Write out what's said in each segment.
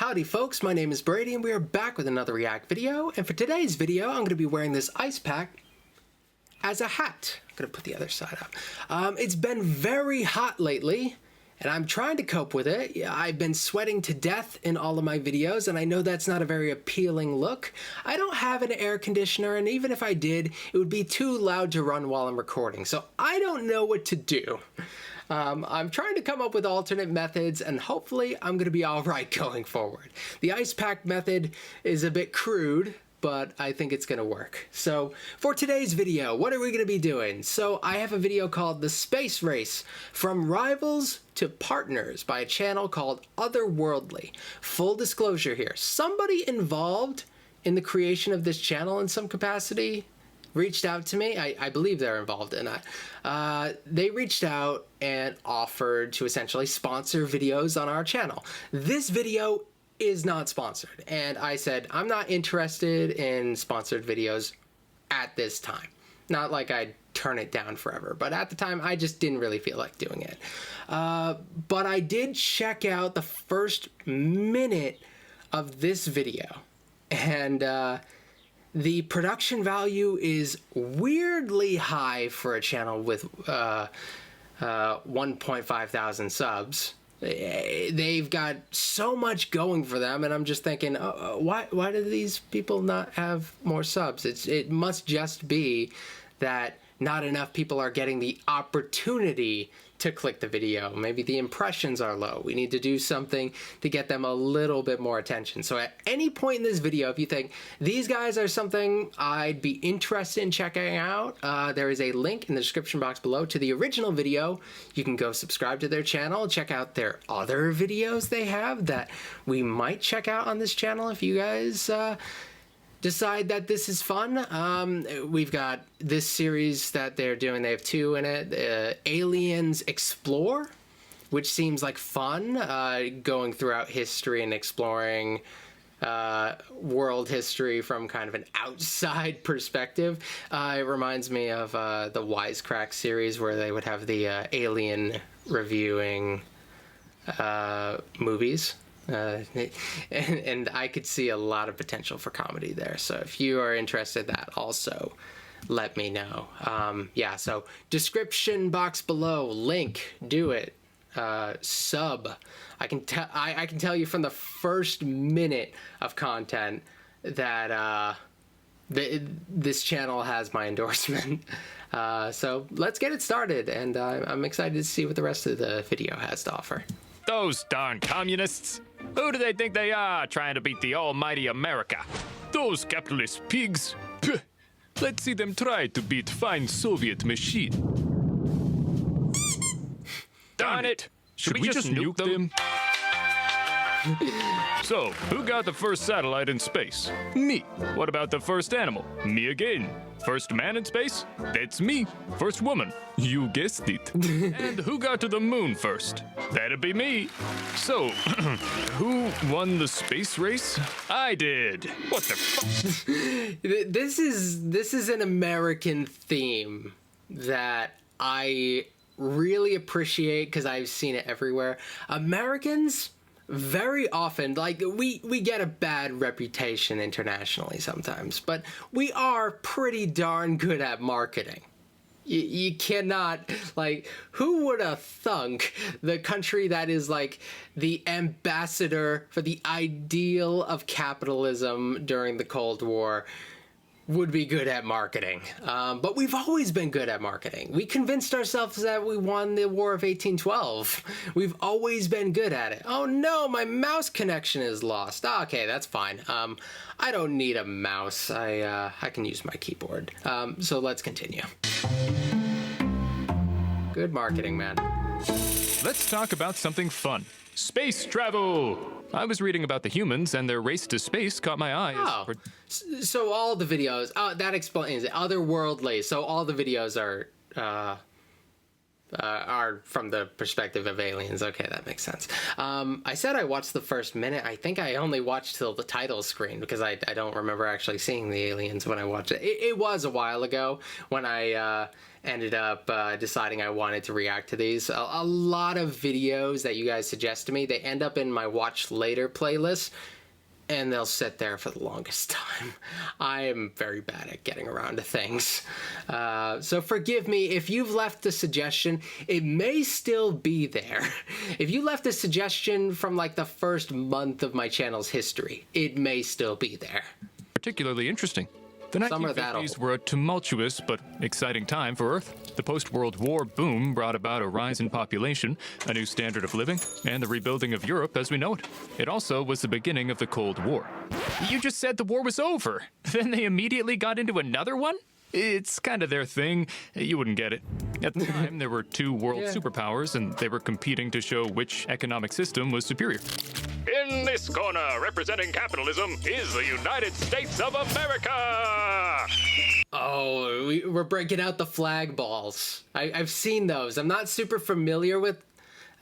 Howdy folks, my name is Brady and we are back with another React video, and for today's video I'm going to be wearing this ice pack as a hat. I'm going to put the other side up. It's been very hot lately and I'm trying to cope with it. I've been sweating to death in all of my videos and I know that's not a very appealing look. I don't have an air conditioner, and even if I did, it would be too loud to run while I'm recording, so I don't know what to do. I'm trying to come up with alternate methods, and hopefully I'm going to be all right going forward. The ice pack method is a bit crude, but I think it's going to work. So for today's video, what are we going to be doing? So I have a video called The Space Race, From Rivals to Partners by a channel called Otherworldly. Full disclosure here, somebody involved in the creation of this channel in some capacity reached out to me. I believe they're involved in that. They reached out and offered to essentially sponsor videos on our channel. This video is not sponsored, and I said I'm not interested in sponsored videos at this time. Not like I'd turn it down forever, but at the time I just didn't really feel like doing it. But I did check out the first minute of this video, and the production value is weirdly high for a channel with 1.5 thousand subs. They've got so much going for them, and I'm just thinking, why do these people not have more subs? It must just be that not enough people are getting the opportunity to click the video. Maybe the impressions are low. We need to do something to get them a little bit more attention. So at any point in this video, if you think these guys are something I'd be interested in checking out, there is a link in the description box below to the original video. You can go subscribe to their channel, check out their other videos they have that we might check out on this channel if you guys decide that this is fun. We've got this series that they're doing. They have two in it. Aliens Explore, which seems like fun, going throughout history and exploring world history from kind of an outside perspective. It reminds me of the Wisecrack series where they would have the alien reviewing movies. And I could see a lot of potential for comedy there. So if you are interested in that, also let me know. Yeah, so description box below, link, do it. Sub. I can tell you from the first minute of content that this channel has my endorsement. So let's get it started, and I'm excited to see what the rest of the video has to offer. Those darn communists! Who do they think they are, trying to beat the almighty America? Those capitalist pigs! Puh. Let's see them try to beat fine Soviet machine. Darn it! Should we just nuke them? So, who got the first satellite in space? Me. What about the first animal? Me again. First man in space? That's me. First woman? You guessed it. And who got to the moon first? That'd be me. So, who won the space race? I did. What the fuck? This is an American theme that I really appreciate because I've seen it everywhere. Americans very often, like, we get a bad reputation internationally sometimes, but we are pretty darn good at marketing. You cannot, like, who would have thunk the country that is like the ambassador for the ideal of capitalism during the Cold War would be good at marketing. But we've always been good at marketing. We convinced ourselves that we won the War of 1812. We've always been good at it. Oh no, my mouse connection is lost. Okay, that's fine. I don't need a mouse. I can use my keyboard. So let's continue. Good marketing, man. Let's talk about something fun. Space travel! I was reading about the humans, and their race to space caught my eye. Oh, so all the videos, that explains it. Otherworldly, so all the videos are are from the perspective of aliens. Okay, that makes sense. I said I watched the first minute. I think I only watched till the title screen because I don't remember actually seeing the aliens when I watched it. It was a while ago when I ended up deciding I wanted to react to these. A lot of videos that you guys suggest to me, they end up in my watch later playlist, and they'll sit there for the longest time. I am very bad at getting around to things. So forgive me if you've left a suggestion. It may still be there. If you left a suggestion from like the first month of my channel's history, it may still be there. Particularly interesting. The Some are that 1950s old. were a tumultuous but exciting time for Earth. The post-World War boom brought about a rise in population, a new standard of living, and the rebuilding of Europe as we know it. It also was the beginning of the Cold War. You just said the war was over. Then they immediately got into another one? It's kind of their thing. You wouldn't get it. At the time, there were two world superpowers, and they were competing to show which economic system was superior. In this corner, representing capitalism, is the United States of America! Oh, we're breaking out the flag balls. I've seen those. I'm not super familiar with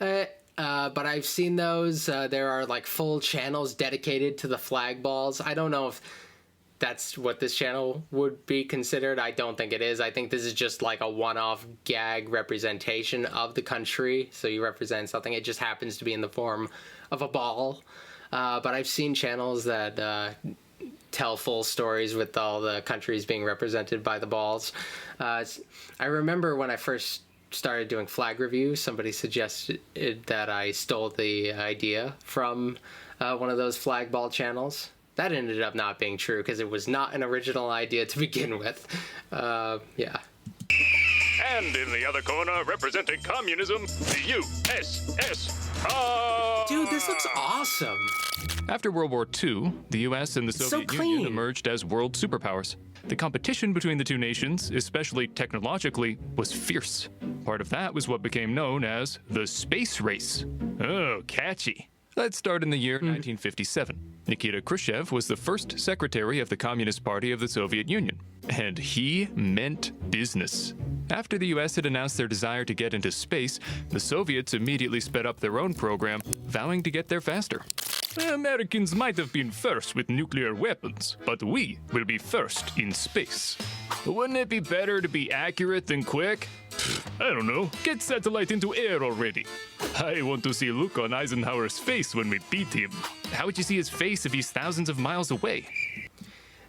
it, but I've seen those. There are like full channels dedicated to the flag balls. I don't know if that's what this channel would be considered. I don't think it is. I think this is just like a one-off gag representation of the country. So you represent something. It just happens to be in the form of a ball. But I've seen channels that tell full stories with all the countries being represented by the balls. I remember when I first started doing flag reviews, somebody suggested that I stole the idea from one of those flag ball channels. That ended up not being true because it was not an original idea to begin with. Yeah. And in the other corner, representing communism, the USSR. Dude, this looks awesome. After World War II, the US and the so Soviet clean. Union emerged as world superpowers. The competition between the two nations, especially technologically, was fierce. Part of that was what became known as the space race. Oh, catchy. Let's start in the year 1957. Nikita Khrushchev was the first secretary of the Communist Party of the Soviet Union, and he meant business. After the US had announced their desire to get into space, the Soviets immediately sped up their own program, vowing to get there faster. Americans might have been first with nuclear weapons, but we will be first in space. Wouldn't it be better to be accurate than quick? I don't know. Get satellite into air already. I want to see a look on Eisenhower's face when we beat him. How would you see his face if he's thousands of miles away?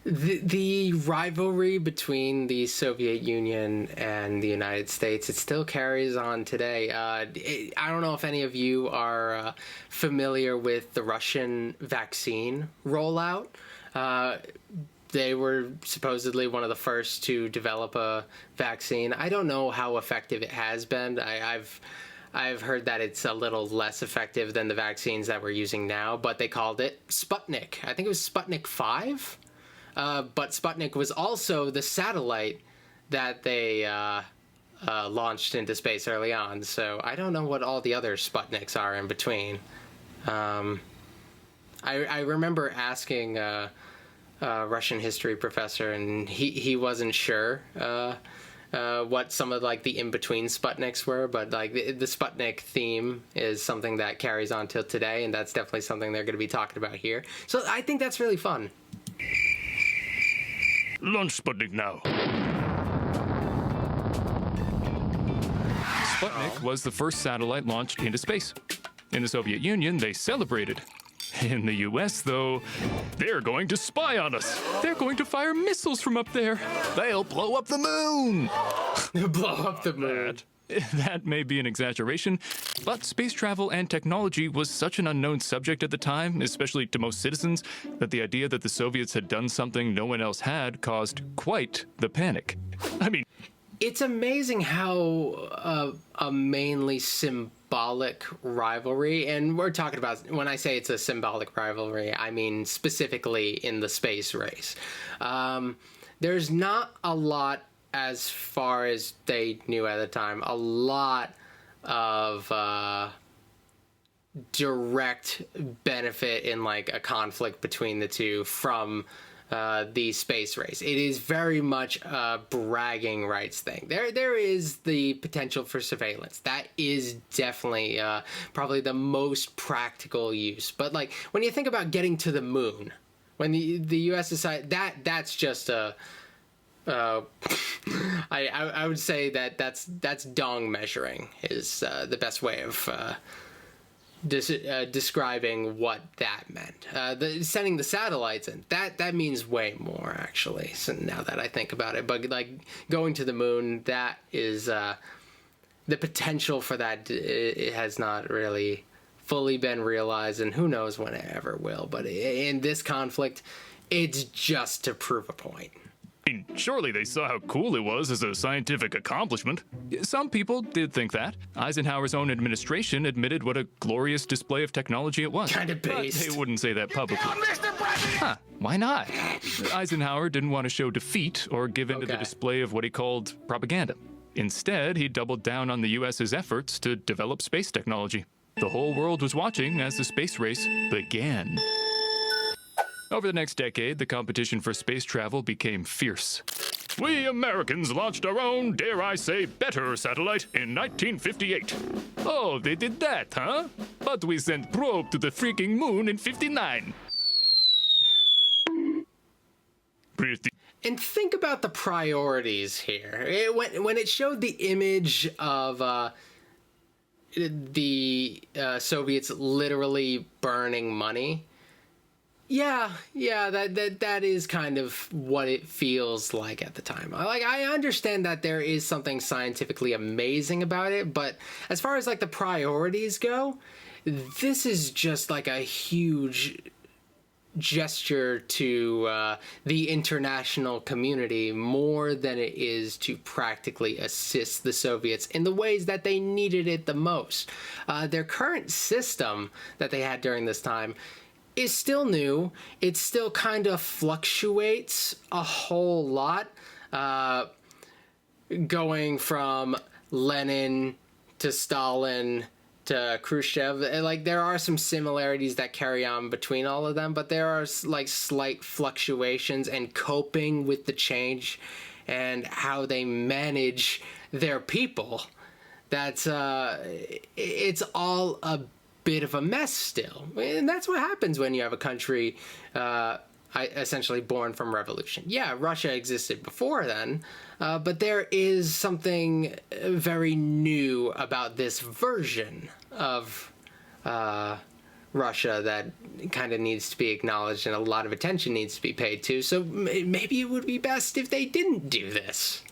The rivalry between the Soviet Union and the United States, it still carries on today. I don't know if any of you are familiar with the Russian vaccine rollout. They were supposedly one of the first to develop a vaccine. I don't know how effective it has been. I've heard that it's a little less effective than the vaccines that we're using now, but they called it Sputnik. I think it was Sputnik 5. But Sputnik was also the satellite that they launched into space early on. So I don't know what all the other Sputniks are in between. I remember asking a Russian history professor, and he wasn't sure what some of like the in-between Sputniks were, but like the Sputnik theme is something that carries on till today, and that's definitely something they're going to be talking about here. So I think that's really fun. Launch Sputnik now. Sputnik was the first satellite launched into space. In the Soviet Union, they celebrated. In the US, though, they're going to spy on us. They're going to fire missiles from up there. They'll blow up the moon. Blow up the moon. That may be an exaggeration, but space travel and technology was such an unknown subject at the time, especially to most citizens, that the idea that the Soviets had done something no one else had caused quite the panic. I mean, it's amazing how a mainly symbolic rivalry, and we're talking about, when I say it's a symbolic rivalry, I mean specifically in the space race. There's not a lot, as far as they knew at the time, a lot of direct benefit in like a conflict between the two from the space race. It is very much a bragging rights thing. There is the potential for surveillance. That is definitely probably the most practical use. But like when you think about getting to the moon, when the U.S. decided that's just a I would say that's dong measuring is the best way of describing what that meant. Sending the satellites in, that means way more, actually, so now that I think about it. But like going to the moon, that is the potential for that. It has not really fully been realized, and who knows when it ever will. But in this conflict, it's just to prove a point. Surely they saw how cool it was as a scientific accomplishment. Some people did think that. Eisenhower's own administration admitted what a glorious display of technology it was. Kind of based. But they wouldn't say that publicly. Huh, why not? Eisenhower didn't want to show defeat or give in to the display of what he called propaganda. Instead, he doubled down on the US's efforts to develop space technology. The whole world was watching as the space race began. Over the next decade, the competition for space travel became fierce. We Americans launched our own, dare I say, better satellite in 1958. Oh, they did that, huh? But we sent probe to the freaking moon in 59. And think about the priorities here. When it showed the image of the Soviets literally burning money, yeah, that is kind of what it feels like at the time. Like, I understand that there is something scientifically amazing about it, but as far as like the priorities go, this is just like a huge gesture to the international community more than it is to practically assist the Soviets in the ways that they needed it the most. Their current system that they had during this time is still new. It still kind of fluctuates a whole lot, going from Lenin to Stalin to Khrushchev. Like, there are some similarities that carry on between all of them, but there are like slight fluctuations, and coping with the change and how they manage their people, that's it's all a bit of a mess still. And that's what happens when you have a country essentially born from revolution. Yeah, Russia existed before then, but there is something very new about this version of Russia that kind of needs to be acknowledged, and a lot of attention needs to be paid to. So maybe it would be best if they didn't do this.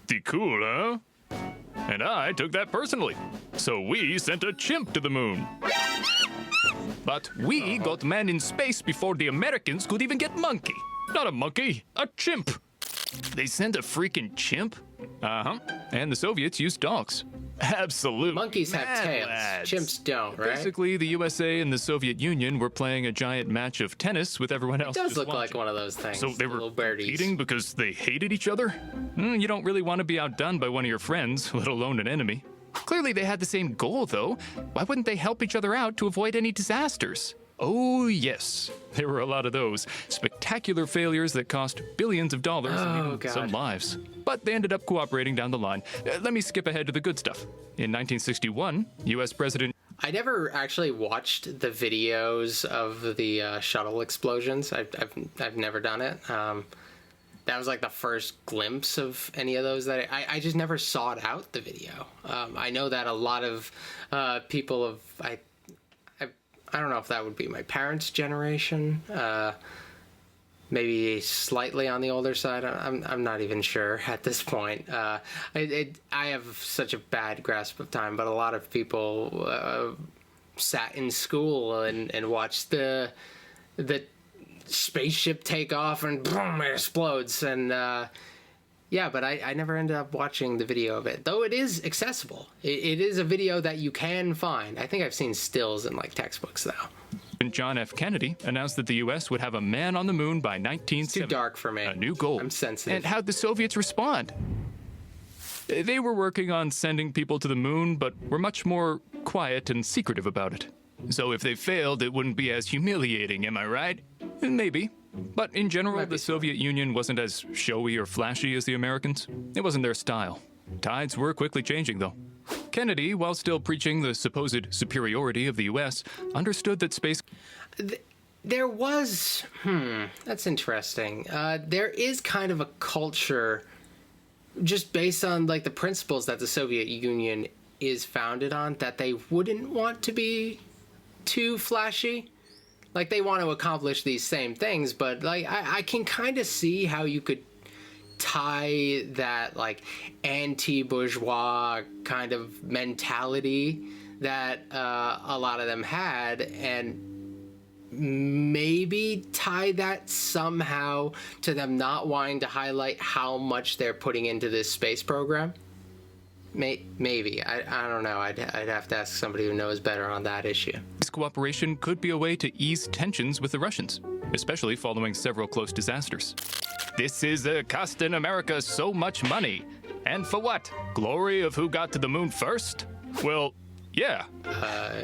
Pretty cool, huh? And I took that personally. So we sent a chimp to the moon. But we got man in space before the Americans could even get monkey. Not a monkey, a chimp. They sent a freaking chimp? Uh-huh. And the Soviets used dogs. Absolutely. Monkeys have tails. Lads. Chimps don't, right? Basically, the USA and the Soviet Union were playing a giant match of tennis with everyone else. It does just look like watching. one of those things. So they were little birdies. competing because they hated each other? You don't really want to be outdone by one of your friends, let alone an enemy. Clearly they had the same goal, though. Why wouldn't they help each other out to avoid any disasters? Oh, yes. There were a lot of those. Spectacular failures that cost billions of dollars and even some lives. But they ended up cooperating down the line. Let me skip ahead to the good stuff. In 1961, U.S. President... I never actually watched the videos of the shuttle explosions. I've never done it. That was like the first glimpse of any of those that I just never sought out the video. I know that a lot of people have... I don't know if that would be my parents' generation, maybe slightly on the older side. I'm not even sure at this point. I have such a bad grasp of time, but a lot of people sat in school and watched the spaceship take off and boom, it explodes. And yeah, but I never ended up watching the video of it, though it is accessible. It is a video that you can find. I think I've seen stills in like textbooks, though. John F. Kennedy announced that the U.S. would have a man on the moon by 1970. It's too dark for me. A new goal. I'm sensitive. And how'd the Soviets respond? They were working on sending people to the moon, but were much more quiet and secretive about it. So if they failed, it wouldn't be as humiliating, am I right? Maybe. But in general, Might be the Soviet Union wasn't as showy or flashy as the Americans. It wasn't their style. Tides were quickly changing, though. Kennedy, while still preaching the supposed superiority of the U.S., understood that space... There was... that's interesting. There is kind of a culture, just based on, like, the principles that the Soviet Union is founded on, that they wouldn't want to be too flashy. Like, they want to accomplish these same things, but, like, I can kind of see how you could tie that, like, anti-bourgeois kind of mentality that a lot of them had, and maybe tie that somehow to them not wanting to highlight how much they're putting into this space program. Maybe. I don't know. I'd have to ask somebody who knows better on that issue. This cooperation could be a way to ease tensions with the Russians, especially following several close disasters. This is costing America so much money. And for what? Glory of who got to the moon first? Well, yeah.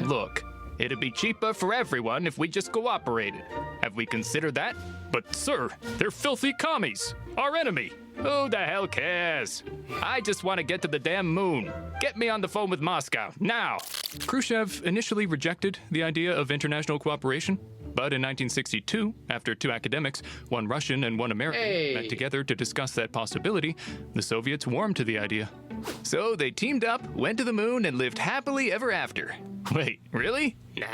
Look, it'd be cheaper for everyone if we just cooperated. Have we considered that? But sir, they're filthy commies. Our enemy. Who the hell cares? I just want to get to the damn moon. Get me on the phone with Moscow, now! Khrushchev initially rejected the idea of international cooperation, but in 1962, after two academics, one Russian and one American, met together to discuss that possibility, the Soviets warmed to the idea. So they teamed up, went to the moon, and lived happily ever after. Wait, really? Nah.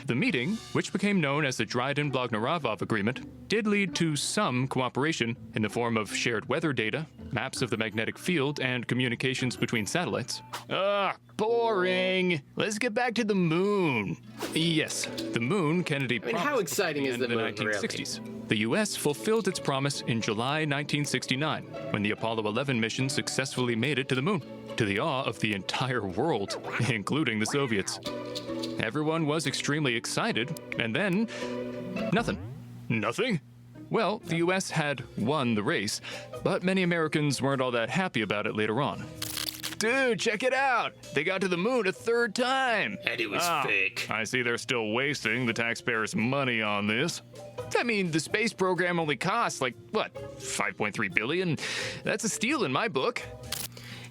The meeting, which became known as the Dryden-Blagnaravov Agreement, did lead to some cooperation in the form of shared weather data, maps of the magnetic field, and communications between satellites. Boring. Let's get back to the moon. Yes, the moon Kennedy promised how exciting is the moon, in the 1960s. The U.S. fulfilled its promise in July 1969, when the Apollo 11 mission successfully made it to the moon, to the awe of the entire world, including the Soviets. Everyone was extremely excited, and then nothing. Nothing? Well, the U.S. had won the race, but many Americans weren't all that happy about it later on. Dude, check it out! They got to the moon a third time! And it was fake. I see they're still wasting the taxpayers' money on this. I mean, the space program only costs, like, what, $5.3 billion? That's a steal in my book.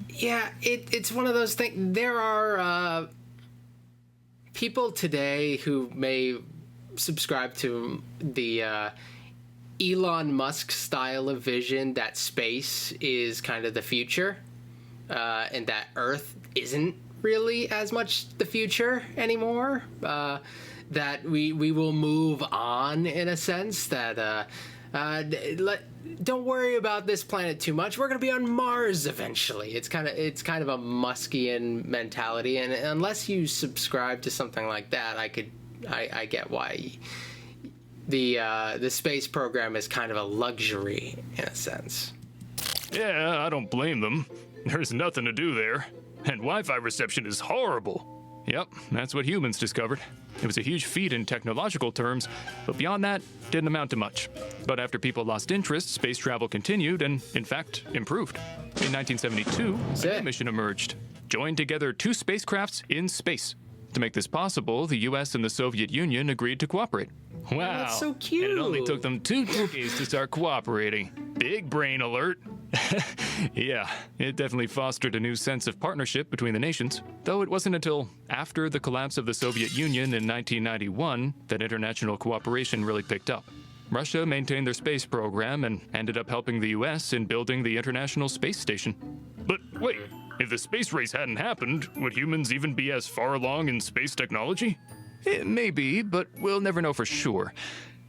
Yeah, it's one of those things. There are people today who may subscribe to the Elon Musk style of vision that space is kind of the future, and that Earth isn't really as much the future anymore. That we will move on in a sense. That don't worry about this planet too much. We're gonna be on Mars eventually. It's kind of a Muskian mentality, and unless you subscribe to something like that, I get why the space program is kind of a luxury in a sense. Yeah, I don't blame them. There's nothing to do there, and Wi-Fi reception is horrible. Yep, that's what humans discovered. It was a huge feat in technological terms, but beyond that, didn't amount to much. But after people lost interest, space travel continued and, in fact, improved. In 1972, a new mission emerged, joined together two spacecrafts in space. To make this possible, the US and the Soviet Union agreed to cooperate. Wow, that's so cute. And it only took them 2 decades to start cooperating. Big brain alert. Yeah, it definitely fostered a new sense of partnership between the nations, though it wasn't until after the collapse of the Soviet Union in 1991 that international cooperation really picked up. Russia maintained their space program and ended up helping the US in building the International Space Station. But wait, if the space race hadn't happened, would humans even be as far along in space technology? It may be, but we'll never know for sure.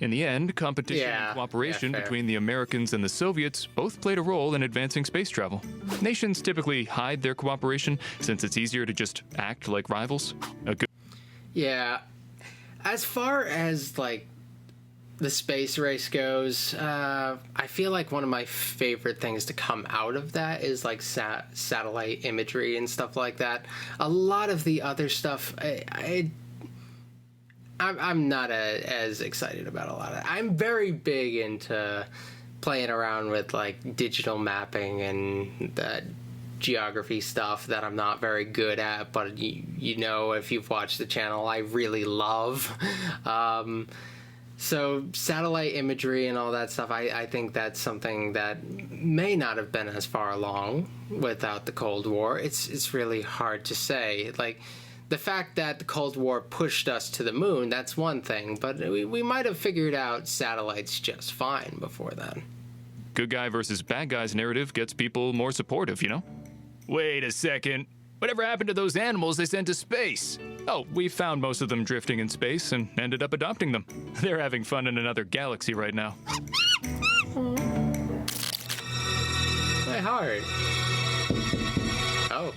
In the end, competition and cooperation between the Americans and the Soviets both played a role in advancing space travel. Nations typically hide their cooperation since it's easier to just act like rivals. Yeah. As far as, like, the space race goes, I feel like one of my favorite things to come out of that is, like, satellite imagery and stuff like that. A lot of the other stuff, I'm not as excited about a lot of it. I'm very big into playing around with, like, digital mapping and that geography stuff that I'm not very good at, but you know, if you've watched the channel, I really love. So satellite imagery and all that stuff, I think that's something that may not have been as far along without the Cold War. It's really hard to say. Like, the fact that the Cold War pushed us to the moon, that's one thing, but we might have figured out satellites just fine before then. Good guy versus bad guy's narrative gets people more supportive, you know? Wait a second. Whatever happened to those animals they sent to space? Oh, we found most of them drifting in space and ended up adopting them. They're having fun in another galaxy right now. My heart. Oh.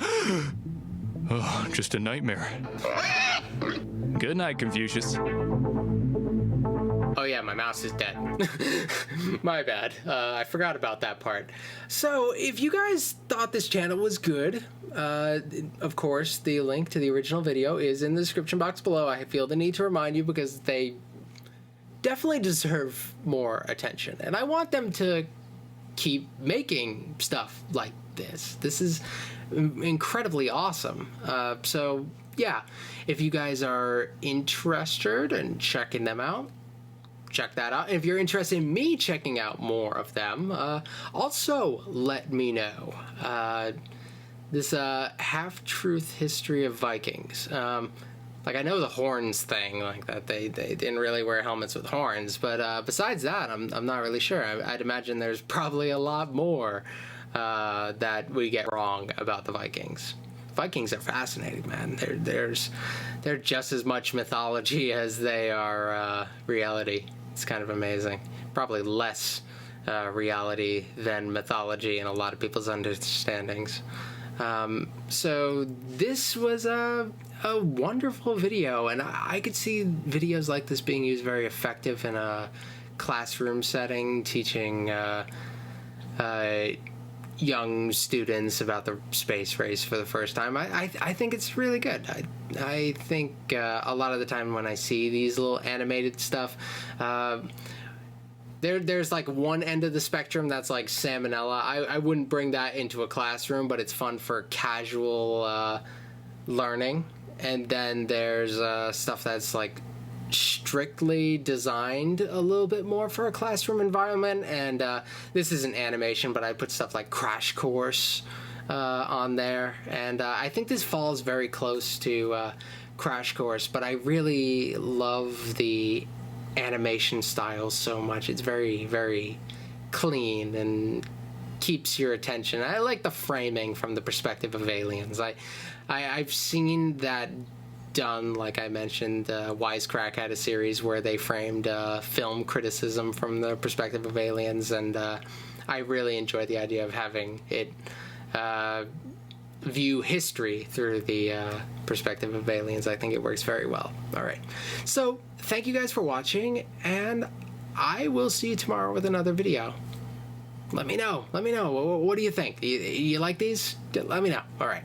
Oh, just a nightmare. Good night, Confucius. Oh yeah, my mouse is dead. My bad. I forgot about that part. So, if you guys thought this channel was good, of course, the link to the original video is in the description box below. I feel the need to remind you because they definitely deserve more attention. And I want them to keep making stuff like this. This is incredibly awesome. So, yeah, if you guys are interested in checking them out, check that out. And if you're interested in me checking out more of them, also let me know. This half-truth history of Vikings. Like, I know the horns thing, like that they didn't really wear helmets with horns, but besides that, I'm not really sure. I'd imagine there's probably a lot more that we get wrong about the Vikings. Vikings are fascinating, man. They're just as much mythology as they are reality. It's kind of amazing. Probably less reality than mythology in a lot of people's understandings. So this was a wonderful video, and I could see videos like this being used very effective in a classroom setting, teaching young students about the space race for the first time. I think it's really good. I think a lot of the time when I see these little animated stuff, there's like one end of the spectrum that's like salmonella. I wouldn't bring that into a classroom, but it's fun for casual learning. And then there's stuff that's like strictly designed a little bit more for a classroom environment, and this isn't animation, but I put stuff like Crash Course on there, and I think this falls very close to Crash Course, but I really love the animation style so much. It's very, very clean and keeps your attention. I like the framing from the perspective of aliens. I've seen that done, like I mentioned. Wisecrack had a series where they framed film criticism from the perspective of aliens, and I really enjoy the idea of having it view history through the perspective of aliens. I think it works very well. All right, so thank you guys for watching, and I will see you tomorrow with another video. Let me know. What do you think? You like these? Let me know. All right.